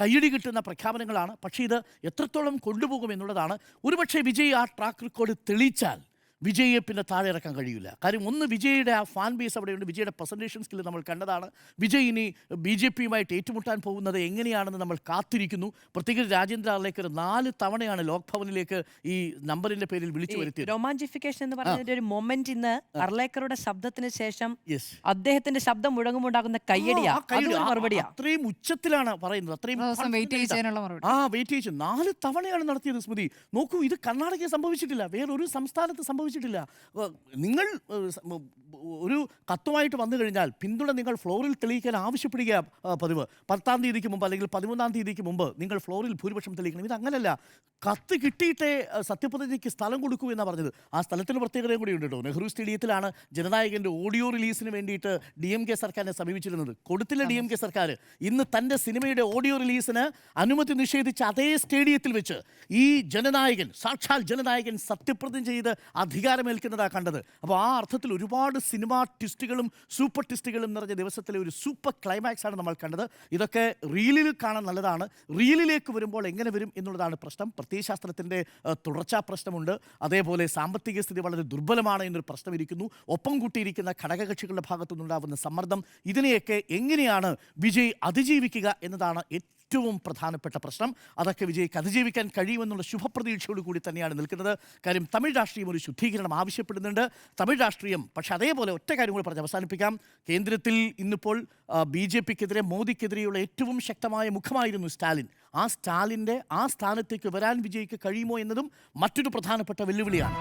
കയ്യടി കിട്ടുന്ന പ്രഖ്യാപനങ്ങളാണ്. പക്ഷേ ഇത് എത്രത്തോളം കൊണ്ടുപോകും എന്നുള്ളതാണ്. ഒരുപക്ഷെ വിജയ് ആ ട്രാക്ക് റെക്കോർഡ് തെളിയിച്ചാൽ വിജയെ പിന്നെ താഴെ ഇറക്കാൻ കഴിയില്ല. കാര്യം ഒന്ന്, വിജയുടെ ആ ഫാൻ ബേസ് അവിടെയുണ്ട്. വിജയുടെ പ്രസൻറ്റേഷൻ സ്കില്ല് നമ്മൾ കണ്ടതാണ്. വിജയ് ഇനി BJP-യുമായിട്ട് ഏറ്റുമുട്ടാൻ പോകുന്നത് എങ്ങനെയാണെന്ന് നമ്മൾ കാത്തിരിക്കുന്നു. പ്രത്യേകിച്ച് രാജേന്ദ്ര അർലേക്കർ 4 തവണയാണ് ലോക് ഭവനിലേക്ക് ഈ നമ്പറിന്റെ പേരിൽ വിളിച്ചു വരുത്തിയത്. റൊമാൻറ്റിഫിക്കേഷൻ എന്ന് പറയുന്നതിന്റെ ഒരു മൊമെന്റ് ഇന്ന് അർലേക്കറുടെ ശബ്ദത്തിന് ശേഷം യെസ്, അദ്ദേഹത്തിന്റെ ശബ്ദം മുഴങ്ങുമ്പോണ്ടാകുന്ന കയ്യടിയാ, മറുപടിയാ. അത്രയും ഉച്ചത്തിലാണ് പറയുന്നത്. അത്രയും വെയിറ്റ് ചെയ്ത് 4 തവണയാണ് നടത്തിയത്. സ്മൃതി നോക്കൂ, ഇത് കർണാടകയിൽ സംഭവിച്ചിട്ടില്ല, വേറൊരു സംസ്ഥാനത്ത് സംഭവിച്ചിട്ടില്ല. നിങ്ങൾ ഒരു കത്തുമായിട്ട് വന്നു കഴിഞ്ഞാൽ പിന്തുണ നിങ്ങൾ ഫ്ലോറിൽ തെളിയിക്കാൻ ആവശ്യപ്പെടുക പതിവ്. 10-ാം തീയതിക്ക് മുമ്പ് അല്ലെങ്കിൽ 13-ാം തീയതിക്ക് മുമ്പ് നിങ്ങൾ ഫ്ലോറിൽ ഭൂരിപക്ഷം തെളിയിക്കണം. ഇത് അങ്ങനല്ല. കത്ത് കിട്ടിയിട്ടേ സത്യപ്രതിജ്ഞയ്ക്ക് സ്ഥലം കൊടുക്കൂ എന്നാണ് പറഞ്ഞത്. ആ സ്ഥലത്തിന് പ്രത്യേകതയും കൂടി ഉണ്ട് കേട്ടോ. നെഹ്റു സ്റ്റേഡിയത്തിലാണ് ജനനായകൻ്റെ ഓഡിയോ റിലീസിന് വേണ്ടിയിട്ട് DMK സർക്കാരിനെ സമീപിച്ചിരുന്നത്. കൊടുത്തില്ല DMK സർക്കാർ. ഇന്ന് തൻ്റെ സിനിമയുടെ ഓഡിയോ റിലീസിന് അനുമതി നിഷേധിച്ച അതേ സ്റ്റേഡിയത്തിൽ വെച്ച് ഈ ജനനായകൻ, സാക്ഷാൽ ജനനായകൻ സത്യപ്രതിജ്ഞ ചെയ്ത് അധികാരമേൽക്കുന്നതാണ് കണ്ടത്. അപ്പോൾ ആ അർത്ഥത്തിൽ ഒരുപാട് സിനിമാ ട്വിസ്റ്റുകളും സൂപ്പർ ട്വിസ്റ്റുകളും നിറഞ്ഞ ദിവസത്തിലെ ഒരു സൂപ്പർ ക്ലൈമാക്സ് ആണ് നമ്മൾ കണ്ടത്. ഇതൊക്കെ റീലിൽ കാണാൻ നല്ലതാണ്. റീലിലേക്ക് വരുമ്പോൾ എങ്ങനെ വരും എന്നുള്ളതാണ് പ്രശ്നം. പ്രത്യയശാസ്ത്രത്തിൻ്റെ തുടർച്ചാ പ്രശ്നമുണ്ട്. അതേപോലെ സാമ്പത്തിക സ്ഥിതി വളരെ ദുർബലമാണ് എന്നൊരു പ്രശ്നം ഇരിക്കുന്നു. ഒപ്പം കൂട്ടിയിരിക്കുന്ന ഘടകകക്ഷികളുടെ ഭാഗത്തുനിന്നുണ്ടാകുന്ന സമ്മർദ്ദം, ഇതിനെയൊക്കെ എങ്ങനെയാണ് വിജയ് അതിജീവിക്കുക എന്നതാണ് ഏറ്റവും പ്രധാനപ്പെട്ട പ്രശ്നം. അതൊക്കെ വിജയ്ക്ക് അതിജീവിക്കാൻ കഴിയുമെന്നുള്ള ശുഭപ്രതീക്ഷയോട് കൂടി തന്നെയാണ് നിൽക്കുന്നത്. കാര്യം തമിഴ് രാഷ്ട്രീയം ഒരു ശുദ്ധീകരണം ആവശ്യപ്പെടുന്നുണ്ട്. തമിഴ് രാഷ്ട്രീയം പക്ഷേ അതേപോലെ ഒറ്റ കാര്യം കൂടി പറഞ്ഞ് അവസാനിപ്പിക്കാം. കേന്ദ്രത്തിൽ ഇന്നിപ്പോൾ BJP-ക്കെതിരെ, മോദിക്കെതിരെയുള്ള ഏറ്റവും ശക്തമായ മുഖമായിരുന്നു സ്റ്റാലിൻ. ആ സ്റ്റാലിൻ്റെ ആ സ്ഥാനത്തേക്ക് വരാൻ വിജയ്ക്ക് കഴിയുമോ എന്നതും മറ്റൊരു പ്രധാനപ്പെട്ട വെല്ലുവിളിയാണ്.